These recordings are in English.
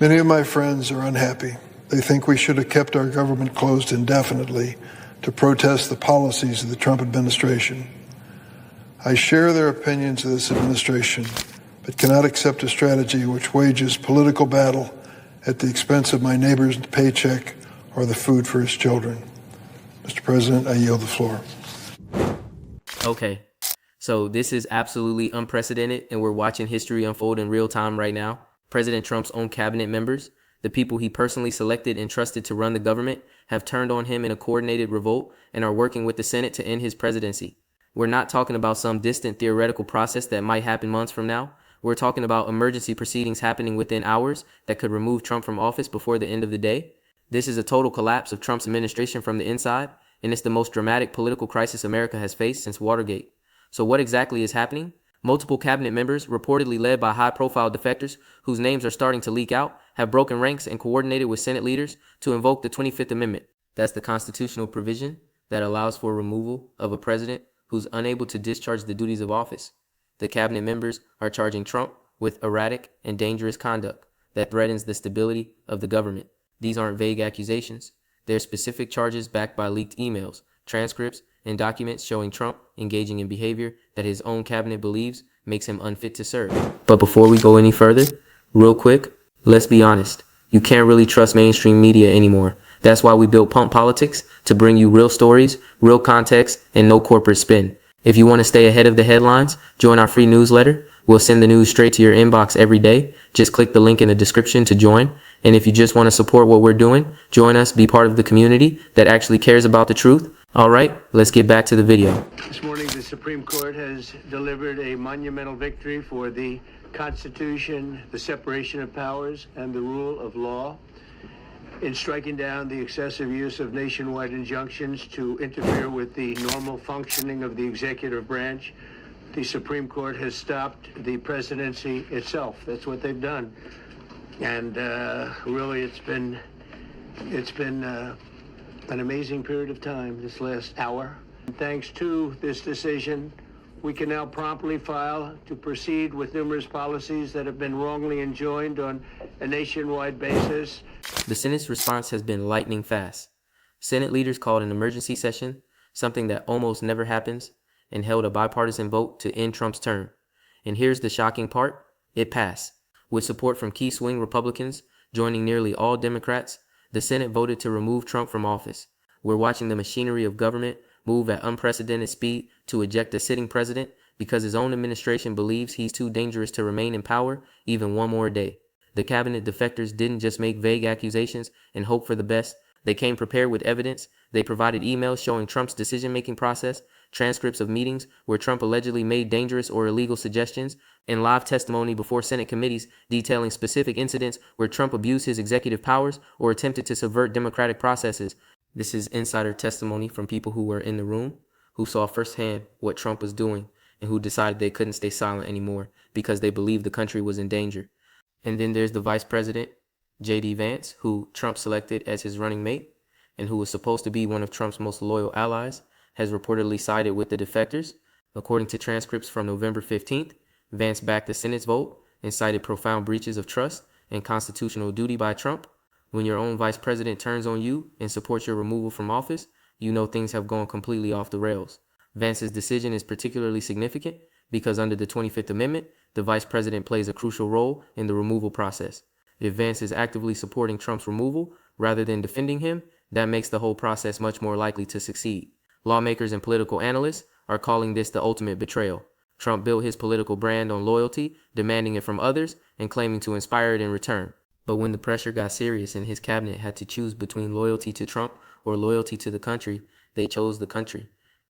Many of my friends are unhappy. They think we should have kept our government closed indefinitely to protest the policies of the Trump administration. I share their opinions of this administration, but cannot accept a strategy which wages political battle at the expense of my neighbor's paycheck or the food for his children. Mr. President, I yield the floor. Okay, so this is absolutely unprecedented, and we're watching history unfold in real time right now. President Trump's own cabinet members, the people he personally selected and trusted to run the government, have turned on him in a coordinated revolt and are working with the Senate to end his presidency. We're not talking about some distant theoretical process that might happen months from now. We're talking about emergency proceedings happening within hours that could remove Trump from office before the end of the day. This is a total collapse of Trump's administration from the inside, and it's the most dramatic political crisis America has faced since Watergate. So what exactly is happening? Multiple cabinet members, reportedly led by high-profile defectors whose names are starting to leak out, have broken ranks and coordinated with Senate leaders to invoke the 25th Amendment. That's the constitutional provision that allows for removal of a president who's unable to discharge the duties of office. The cabinet members are charging Trump with erratic and dangerous conduct that threatens the stability of the government. These aren't vague accusations. They're specific charges backed by leaked emails, transcripts, and documents showing Trump engaging in behavior that his own cabinet believes makes him unfit to serve. But before we go any further, real quick, let's be honest. You can't really trust mainstream media anymore. That's why we built Pump Politics, to bring you real stories, real context, and no corporate spin. If you want to stay ahead of the headlines, join our free newsletter. We'll send the news straight to your inbox every day. Just click the link in the description to join. And if you just want to support what we're doing, join us, be part of the community that actually cares about the truth. All right, let's get back to the video. This morning, the Supreme Court has delivered a monumental victory for the Constitution, the separation of powers, and the rule of law in striking down the excessive use of nationwide injunctions to interfere with the normal functioning of the executive branch. The Supreme Court has stopped the presidency itself. That's what they've done. And really, it's been an amazing period of time this last hour. And thanks to this decision, we can now promptly file to proceed with numerous policies that have been wrongly enjoined on a nationwide basis. The Senate's response has been lightning fast. Senate leaders called an emergency session, something that almost never happens, and held a bipartisan vote to end Trump's term. And here's the shocking part: it passed. With support from key swing Republicans joining nearly all Democrats, the Senate voted to remove Trump from office. We're watching the machinery of government move at unprecedented speed to eject a sitting president because his own administration believes he's too dangerous to remain in power even one more day. The cabinet defectors didn't just make vague accusations and hope for the best. They came prepared with evidence. They provided emails showing Trump's decision-making process, transcripts of meetings where Trump allegedly made dangerous or illegal suggestions, and live testimony before Senate committees detailing specific incidents where Trump abused his executive powers or attempted to subvert democratic processes. This is insider testimony from people who were in the room, who saw firsthand what Trump was doing, and who decided they couldn't stay silent anymore because they believed the country was in danger. And then there's the Vice President, J.D. Vance, who Trump selected as his running mate, and who was supposed to be one of Trump's most loyal allies, has reportedly sided with the defectors. According to transcripts from November 15th, Vance backed the Senate's vote and cited profound breaches of trust and constitutional duty by Trump. When your own vice president turns on you and supports your removal from office, you know things have gone completely off the rails. Vance's decision is particularly significant because under the 25th Amendment, the vice president plays a crucial role in the removal process. If Vance is actively supporting Trump's removal rather than defending him, that makes the whole process much more likely to succeed. Lawmakers and political analysts are calling this the ultimate betrayal. Trump built his political brand on loyalty, demanding it from others, and claiming to inspire it in return. But when the pressure got serious and his cabinet had to choose between loyalty to Trump or loyalty to the country, they chose the country.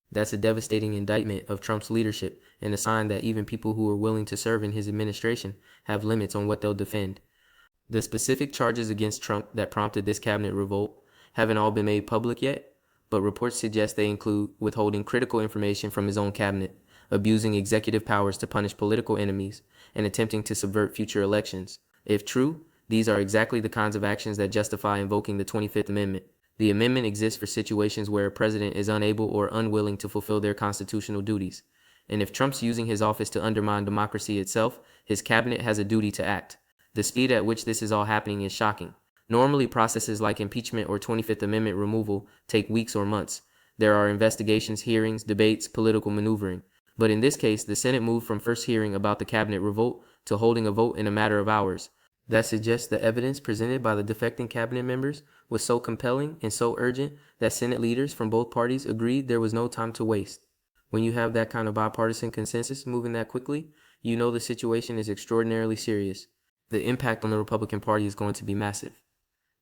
That's a devastating indictment of Trump's leadership and a sign that even people who are willing to serve in his administration have limits on what they'll defend. The specific charges against Trump that prompted this cabinet revolt haven't all been made public yet, but reports suggest they include withholding critical information from his own cabinet, abusing executive powers to punish political enemies, and attempting to subvert future elections. If true, these are exactly the kinds of actions that justify invoking the 25th Amendment. The amendment exists for situations where a president is unable or unwilling to fulfill their constitutional duties. And if Trump's using his office to undermine democracy itself, his cabinet has a duty to act. The speed at which this is all happening is shocking. Normally, processes like impeachment or 25th Amendment removal take weeks or months. There are investigations, hearings, debates, political maneuvering. But in this case, the Senate moved from first hearing about the cabinet revolt to holding a vote in a matter of hours. That suggests the evidence presented by the defecting cabinet members was so compelling and so urgent that Senate leaders from both parties agreed there was no time to waste. When you have that kind of bipartisan consensus moving that quickly, you know the situation is extraordinarily serious. The impact on the Republican Party is going to be massive.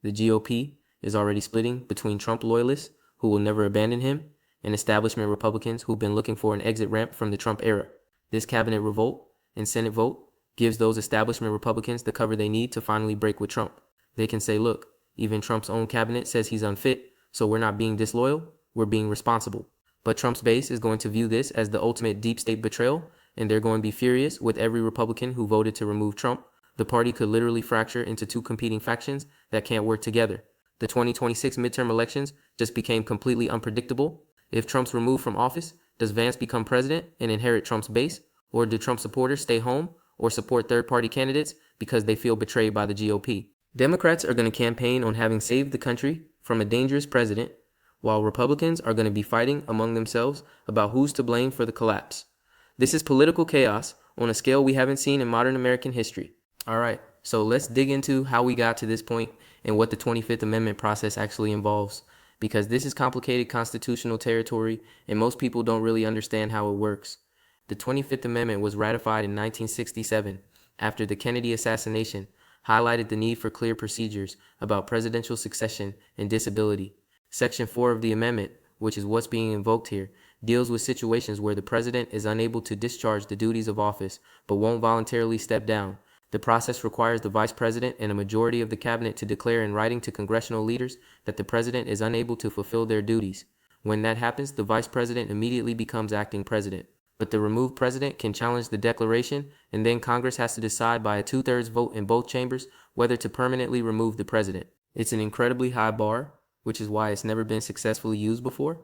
The GOP is already splitting between Trump loyalists who will never abandon him and establishment Republicans who've been looking for an exit ramp from the Trump era. This cabinet revolt and Senate vote gives those establishment Republicans the cover they need to finally break with Trump. They can say, look, even Trump's own cabinet says he's unfit, so we're not being disloyal, we're being responsible. But Trump's base is going to view this as the ultimate deep state betrayal, and they're going to be furious with every Republican who voted to remove Trump. The party could literally fracture into two competing factions that can't work together. The 2026 midterm elections just became completely unpredictable. If Trump's removed from office, does Vance become president and inherit Trump's base? Or do Trump supporters stay home or support third-party candidates because they feel betrayed by the GOP? Democrats are going to campaign on having saved the country from a dangerous president, while Republicans are going to be fighting among themselves about who's to blame for the collapse. This is political chaos on a scale we haven't seen in modern American history. All right, so let's dig into how we got to this point and what the 25th Amendment process actually involves, because this is complicated constitutional territory and most people don't really understand how it works. The 25th Amendment was ratified in 1967 after the Kennedy assassination highlighted the need for clear procedures about presidential succession and disability. Section 4 of the amendment, which is what's being invoked here, deals with situations where the president is unable to discharge the duties of office but won't voluntarily step down. The process requires the vice president and a majority of the cabinet to declare in writing to congressional leaders that the president is unable to fulfill their duties. When that happens, the vice president immediately becomes acting president. But the removed president can challenge the declaration, and then Congress has to decide by a 2/3 vote in both chambers whether to permanently remove the president. It's an incredibly high bar, which is why it's never been successfully used before.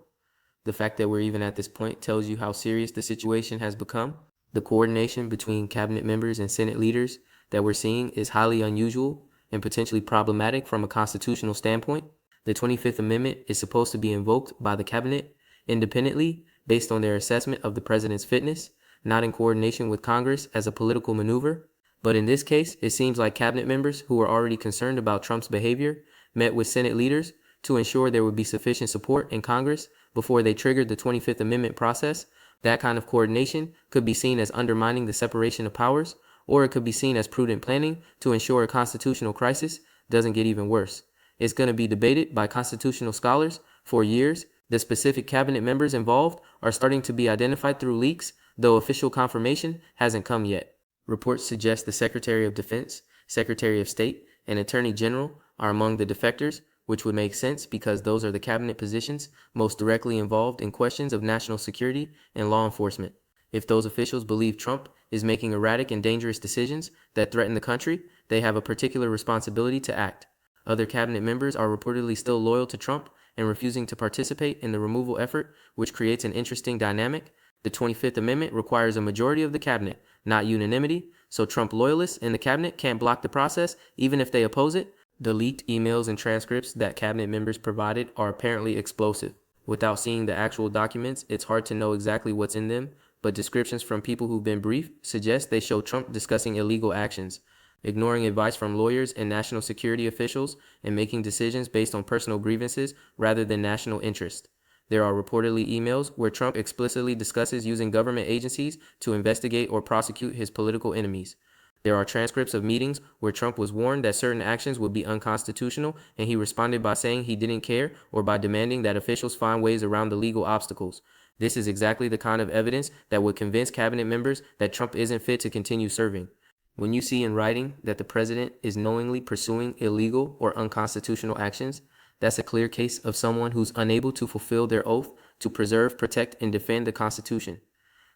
The fact that we're even at this point tells you how serious the situation has become. The coordination between cabinet members and Senate leaders that we're seeing is highly unusual and potentially problematic from a constitutional standpoint. The 25th Amendment is supposed to be invoked by the cabinet independently based on their assessment of the president's fitness, not in coordination with Congress as a political maneuver. But in this case, it seems like cabinet members who were already concerned about Trump's behavior met with Senate leaders to ensure there would be sufficient support in Congress before they triggered the 25th Amendment process. That kind of coordination could be seen as undermining the separation of powers, or it could be seen as prudent planning to ensure a constitutional crisis doesn't get even worse. It's going to be debated by constitutional scholars for years. The specific cabinet members involved are starting to be identified through leaks, though official confirmation hasn't come yet. Reports suggest the Secretary of Defense, Secretary of State, and Attorney General are among the defectors, which would make sense because those are the cabinet positions most directly involved in questions of national security and law enforcement. If those officials believe Trump is making erratic and dangerous decisions that threaten the country, they have a particular responsibility to act. Other cabinet members are reportedly still loyal to Trump and refusing to participate in the removal effort, which creates an interesting dynamic. The 25th Amendment requires a majority of the cabinet, not unanimity, so Trump loyalists in the cabinet can't block the process even if they oppose it. The leaked emails and transcripts that cabinet members provided are apparently explosive. Without seeing the actual documents, it's hard to know exactly what's in them, but descriptions from people who've been briefed suggest they show Trump discussing illegal actions, ignoring advice from lawyers and national security officials, and making decisions based on personal grievances rather than national interest. There are reportedly emails where Trump explicitly discusses using government agencies to investigate or prosecute his political enemies. There are transcripts of meetings where Trump was warned that certain actions would be unconstitutional, and he responded by saying he didn't care or by demanding that officials find ways around the legal obstacles. This is exactly the kind of evidence that would convince cabinet members that Trump isn't fit to continue serving. When you see in writing that the president is knowingly pursuing illegal or unconstitutional actions, that's a clear case of someone who's unable to fulfill their oath to preserve, protect, and defend the Constitution.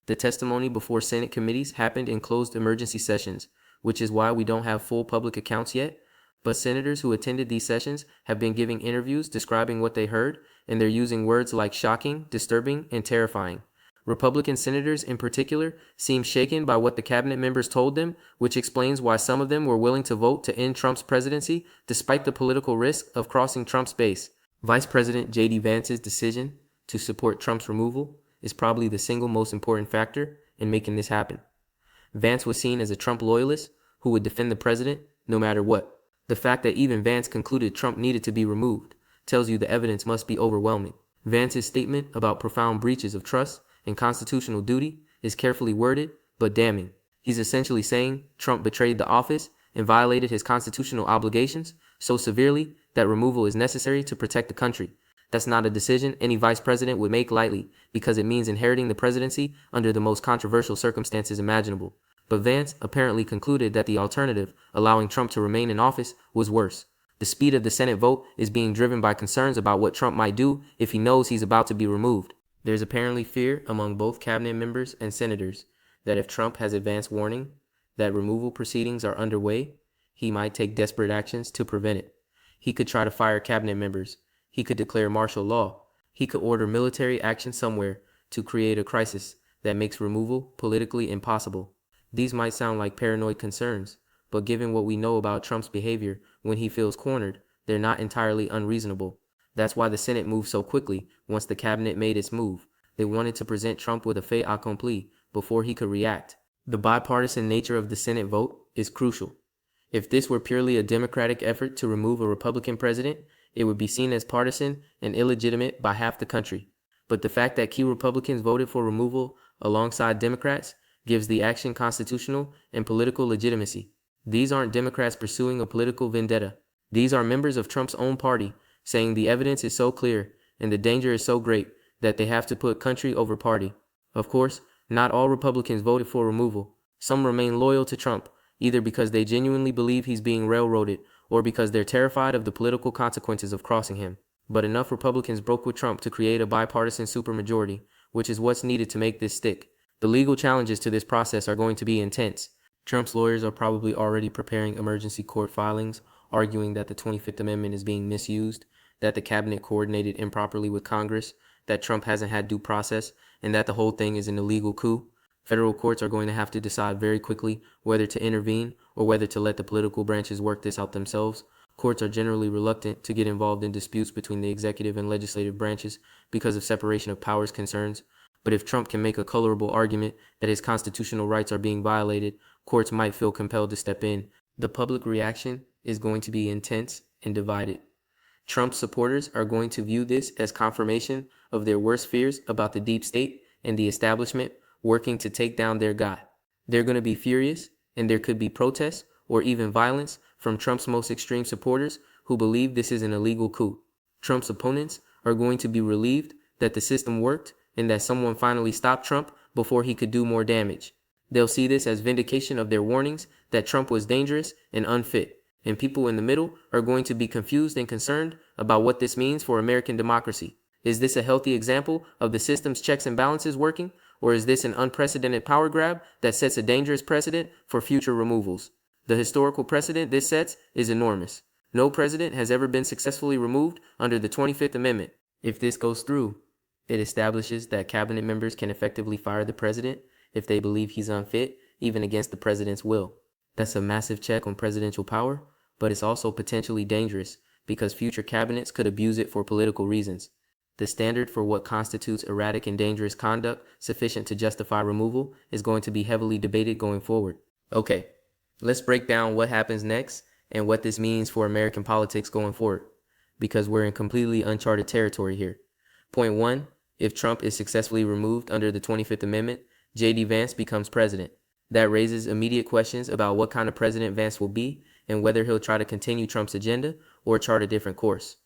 The testimony before Senate committees happened in closed emergency sessions, which is why we don't have full public accounts yet, but senators who attended these sessions have been giving interviews describing what they heard, and they're using words like shocking, disturbing, and terrifying. Republican senators in particular seem shaken by what the cabinet members told them, which explains why some of them were willing to vote to end Trump's presidency despite the political risk of crossing Trump's base. Vice President J.D. Vance's decision to support Trump's removal is probably the single most important factor in making this happen. Vance was seen as a Trump loyalist who would defend the president no matter what. The fact that even Vance concluded Trump needed to be removed tells you the evidence must be overwhelming. Vance's statement about profound breaches of trust and constitutional duty is carefully worded, but damning. He's essentially saying Trump betrayed the office and violated his constitutional obligations so severely that removal is necessary to protect the country. That's not a decision any vice president would make lightly, because it means inheriting the presidency under the most controversial circumstances imaginable. But Vance apparently concluded that the alternative, allowing Trump to remain in office, was worse. The speed of the Senate vote is being driven by concerns about what Trump might do if he knows he's about to be removed. There's apparently fear among both cabinet members and senators that if Trump has advance warning that removal proceedings are underway, he might take desperate actions to prevent it. He could try to fire cabinet members. He could declare martial law. He could order military action somewhere to create a crisis that makes removal politically impossible. These might sound like paranoid concerns, but given what we know about Trump's behavior when he feels cornered, they're not entirely unreasonable. That's why the Senate moved so quickly once the cabinet made its move. They wanted to present Trump with a fait accompli before he could react. The bipartisan nature of the Senate vote is crucial. If this were purely a Democratic effort to remove a Republican president, it would be seen as partisan and illegitimate by half the country. But the fact that key Republicans voted for removal alongside Democrats gives the action constitutional and political legitimacy. These aren't Democrats pursuing a political vendetta. These are members of Trump's own party saying the evidence is so clear and the danger is so great that they have to put country over party. Of course, not all Republicans voted for removal. Some remain loyal to Trump, either because they genuinely believe he's being railroaded or because they're terrified of the political consequences of crossing him. But enough Republicans broke with Trump to create a bipartisan supermajority, which is what's needed to make this stick. The legal challenges to this process are going to be intense. Trump's lawyers are probably already preparing emergency court filings, arguing that the 25th Amendment is being misused, that the cabinet coordinated improperly with Congress, that Trump hasn't had due process, and that the whole thing is an illegal coup. Federal courts are going to have to decide very quickly whether to intervene or whether to let the political branches work this out themselves. Courts are generally reluctant to get involved in disputes between the executive and legislative branches because of separation of powers concerns. But if Trump can make a colorable argument that his constitutional rights are being violated, courts might feel compelled to step in. The public reaction is going to be intense and divided. Trump's supporters are going to view this as confirmation of their worst fears about the deep state and the establishment working to take down their guy. They're going to be furious, and there could be protests or even violence from Trump's most extreme supporters who believe this is an illegal coup. Trump's opponents are going to be relieved that the system worked and that someone finally stopped Trump before he could do more damage. They'll see this as vindication of their warnings that Trump was dangerous and unfit. And people in the middle are going to be confused and concerned about what this means for American democracy. Is this a healthy example of the system's checks and balances working, or is this an unprecedented power grab that sets a dangerous precedent for future removals? The historical precedent this sets is enormous. No president has ever been successfully removed under the 25th Amendment. If this goes through, it establishes that cabinet members can effectively fire the president if they believe he's unfit, even against the president's will. That's a massive check on presidential power, but it's also potentially dangerous because future cabinets could abuse it for political reasons. The standard for what constitutes erratic and dangerous conduct sufficient to justify removal is going to be heavily debated going forward. Okay, let's break down what happens next and what this means for American politics going forward, because we're in completely uncharted territory here. Point 1, if Trump is successfully removed under the 25th Amendment, J.D. Vance becomes president. That raises immediate questions about what kind of president Vance will be and whether he'll try to continue Trump's agenda or chart a different course.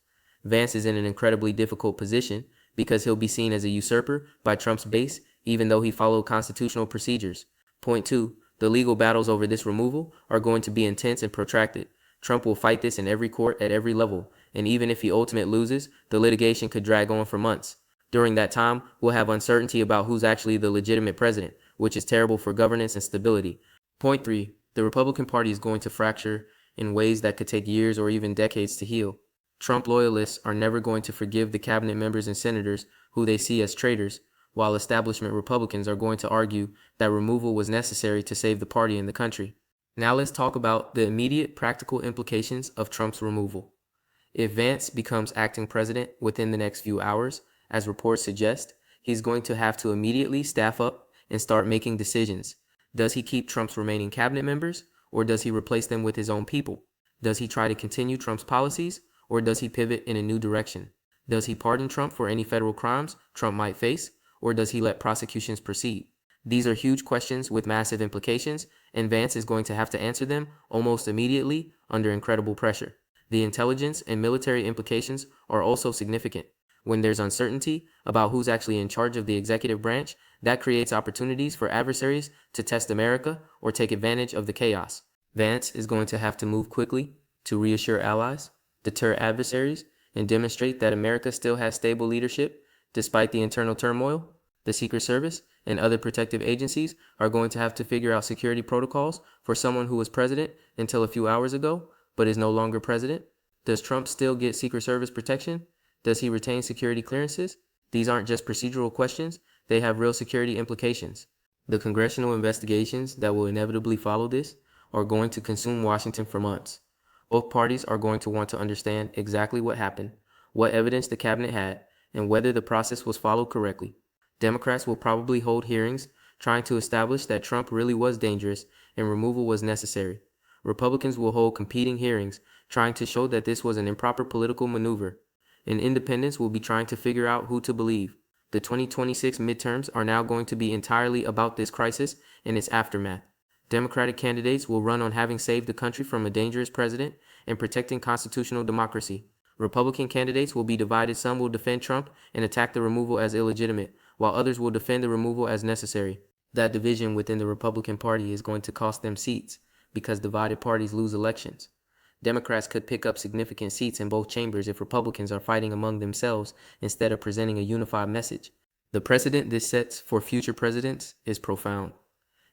Vance is in an incredibly difficult position because he'll be seen as a usurper by Trump's base, even though he followed constitutional procedures. Point 2, the legal battles over this removal are going to be intense and protracted. Trump will fight this in every court at every level, and even if he ultimately loses, the litigation could drag on for months. During that time, we'll have uncertainty about who's actually the legitimate president, which is terrible for governance and stability. Point 3, the Republican Party is going to fracture in ways that could take years or even decades to heal. Trump loyalists are never going to forgive the cabinet members and senators who they see as traitors while establishment Republicans are going to argue that removal was necessary to save the party and the country. Now let's talk about the immediate practical implications of Trump's removal. If Vance becomes acting president within the next few hours, as reports suggest, he's going to have to immediately staff up and start making decisions. Does he keep Trump's remaining cabinet members, or does he replace them with his own people? Does he try to continue Trump's policies, or does he pivot in a new direction? Does he pardon Trump for any federal crimes Trump might face, or does he let prosecutions proceed? These are huge questions with massive implications, and Vance is going to have to answer them almost immediately under incredible pressure. The intelligence and military implications are also significant. When there's uncertainty about who's actually in charge of the executive branch, that creates opportunities for adversaries to test America or take advantage of the chaos. Vance is going to have to move quickly to reassure allies, deter adversaries, and demonstrate that America still has stable leadership despite the internal turmoil. The Secret Service and other protective agencies are going to have to figure out security protocols for someone who was president until a few hours ago, but is no longer president. Does Trump still get Secret Service protection? Does he retain security clearances? These aren't just procedural questions, they have real security implications. The congressional investigations that will inevitably follow this are going to consume Washington for months. Both parties are going to want to understand exactly what happened, what evidence the cabinet had, and whether the process was followed correctly. Democrats will probably hold hearings trying to establish that Trump really was dangerous and removal was necessary. Republicans will hold competing hearings trying to show that this was an improper political maneuver. And independents will be trying to figure out who to believe. The 2026 midterms are now going to be entirely about this crisis and its aftermath. Democratic candidates will run on having saved the country from a dangerous president and protecting constitutional democracy. Republican candidates will be divided. Some will defend Trump and attack the removal as illegitimate, while others will defend the removal as necessary. That division within the Republican Party is going to cost them seats, because divided parties lose elections. Democrats could pick up significant seats in both chambers if Republicans are fighting among themselves instead of presenting a unified message. The precedent this sets for future presidents is profound.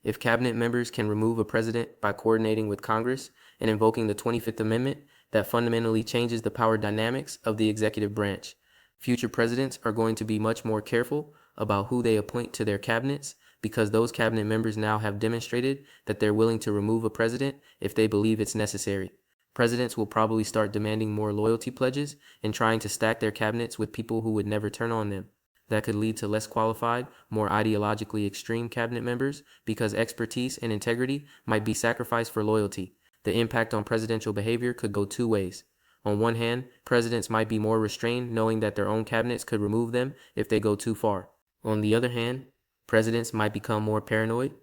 If cabinet members can remove a president by coordinating with Congress and invoking the 25th Amendment, that fundamentally changes the power dynamics of the executive branch. Future presidents are going to be much more careful about who they appoint to their cabinets, because those cabinet members now have demonstrated that they're willing to remove a president if they believe it's necessary. Presidents will probably start demanding more loyalty pledges and trying to stack their cabinets with people who would never turn on them. That could lead to less qualified, more ideologically extreme cabinet members because expertise and integrity might be sacrificed for loyalty. The impact on presidential behavior could go two ways. On one hand, presidents might be more restrained knowing that their own cabinets could remove them if they go too far. On the other hand, presidents might become more paranoid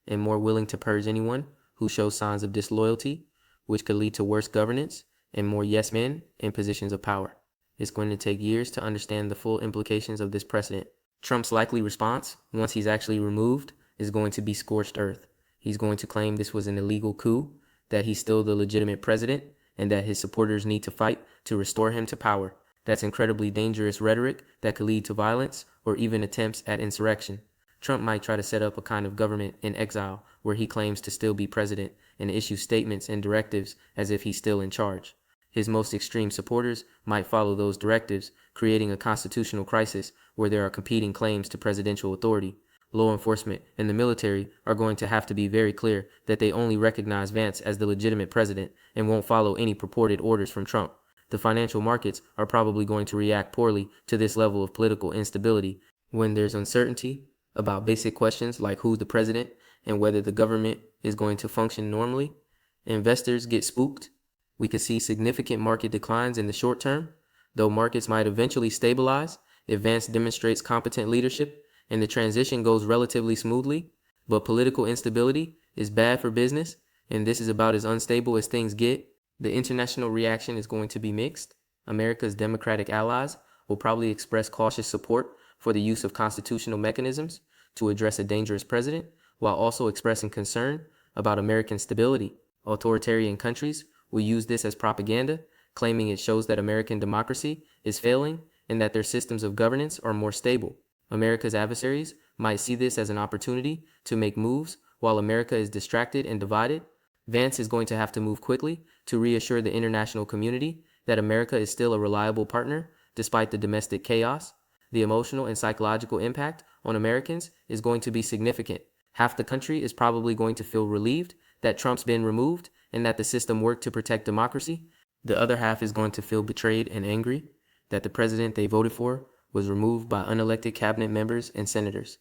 and more willing to purge anyone who shows signs of disloyalty, which could lead to worse governance and more yes men in positions of power. It's going to take years to understand the full implications of this precedent. Trump's likely response, once he's actually removed, is going to be scorched earth. He's going to claim this was an illegal coup, that he's still the legitimate president, and that his supporters need to fight to restore him to power. That's incredibly dangerous rhetoric that could lead to violence or even attempts at insurrection. Trump might try to set up a kind of government in exile where he claims to still be president and issue statements and directives as if he's still in charge. His most extreme supporters might follow those directives, creating a constitutional crisis where there are competing claims to presidential authority. Law enforcement and the military are going to have to be very clear that they only recognize Vance as the legitimate president and won't follow any purported orders from Trump. The financial markets are probably going to react poorly to this level of political instability. When there's uncertainty about basic questions like who's the president and whether the government is going to function normally, investors get spooked. We could see significant market declines in the short term, though markets might eventually stabilize if Vance demonstrates competent leadership and the transition goes relatively smoothly. But political instability is bad for business, and this is about as unstable as things get. The international reaction is going to be mixed. America's Democratic allies will probably express cautious support for the use of constitutional mechanisms to address a dangerous president, while also expressing concern about American stability. Authoritarian countries will use this as propaganda, claiming it shows that American democracy is failing and that their systems of governance are more stable. America's adversaries might see this as an opportunity to make moves while America is distracted and divided. Vance is going to have to move quickly to reassure the international community that America is still a reliable partner despite the domestic chaos. The emotional and psychological impact on Americans is going to be significant. Half the country is probably going to feel relieved that Trump's been removed and that the system worked to protect democracy. The other half is going to feel betrayed and angry that the president they voted for was removed by unelected cabinet members and senators.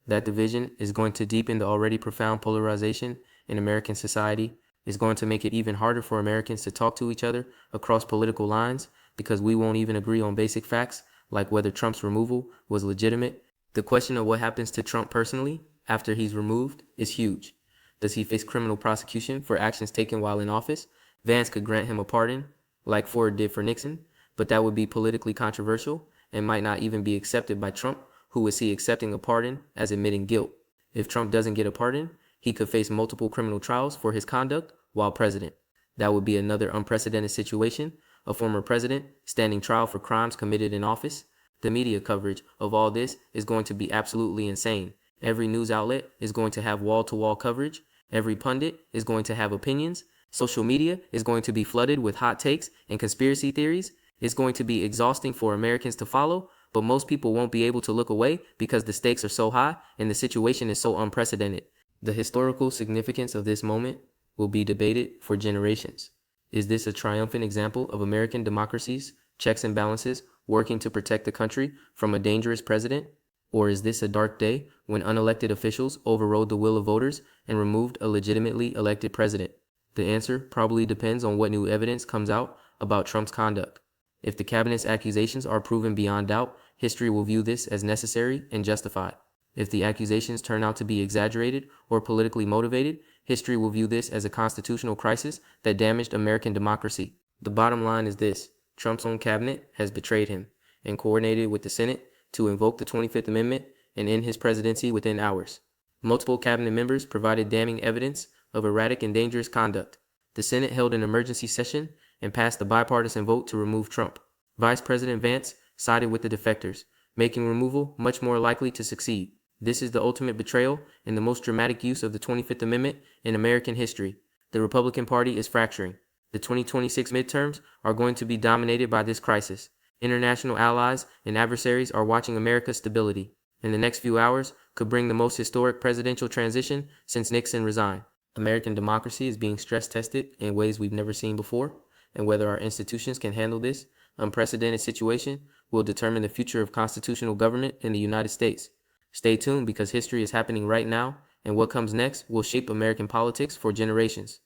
That division is going to deepen the already profound polarization in American society. It's going to make it even harder for Americans to talk to each other across political lines because we won't even agree on basic facts like whether Trump's removal was legitimate. The question of what happens to Trump personally after he's removed is huge. Does he face criminal prosecution for actions taken while in office? Vance could grant him a pardon, like Ford did for Nixon, but that would be politically controversial and might not even be accepted by Trump, who would see accepting a pardon as admitting guilt. If Trump doesn't get a pardon, he could face multiple criminal trials for his conduct while president. That would be another unprecedented situation, a former president standing trial for crimes committed in office. The media coverage of all this is going to be absolutely insane. Every news outlet is going to have wall-to-wall coverage. Every pundit is going to have opinions. Social media is going to be flooded with hot takes and conspiracy theories. It's going to be exhausting for Americans to follow, but most people won't be able to look away because the stakes are so high and the situation is so unprecedented. The historical significance of this moment will be debated for generations. Is this a triumphant example of American democracy's checks and balances working to protect the country from a dangerous president? Or is this a dark day when unelected officials overrode the will of voters and removed a legitimately elected president? The answer probably depends on what new evidence comes out about Trump's conduct. If the cabinet's accusations are proven beyond doubt, history will view this as necessary and justified. If the accusations turn out to be exaggerated or politically motivated, history will view this as a constitutional crisis that damaged American democracy. The bottom line is this: Trump's own cabinet has betrayed him and coordinated with the Senate to invoke the 25th Amendment and end his presidency within hours. Multiple cabinet members provided damning evidence of erratic and dangerous conduct. The Senate held an emergency session and passed a bipartisan vote to remove Trump. Vice President Vance sided with the defectors, making removal much more likely to succeed. This is the ultimate betrayal and the most dramatic use of the 25th Amendment in American history. The Republican Party is fracturing. The 2026 midterms are going to be dominated by this crisis. International allies and adversaries are watching America's stability. In the next few hours could bring the most historic presidential transition since Nixon resigned. American democracy is being stress tested in ways we've never seen before, and whether our institutions can handle this unprecedented situation will determine the future of constitutional government in the United States. Stay tuned because history is happening right now, and what comes next will shape American politics for generations.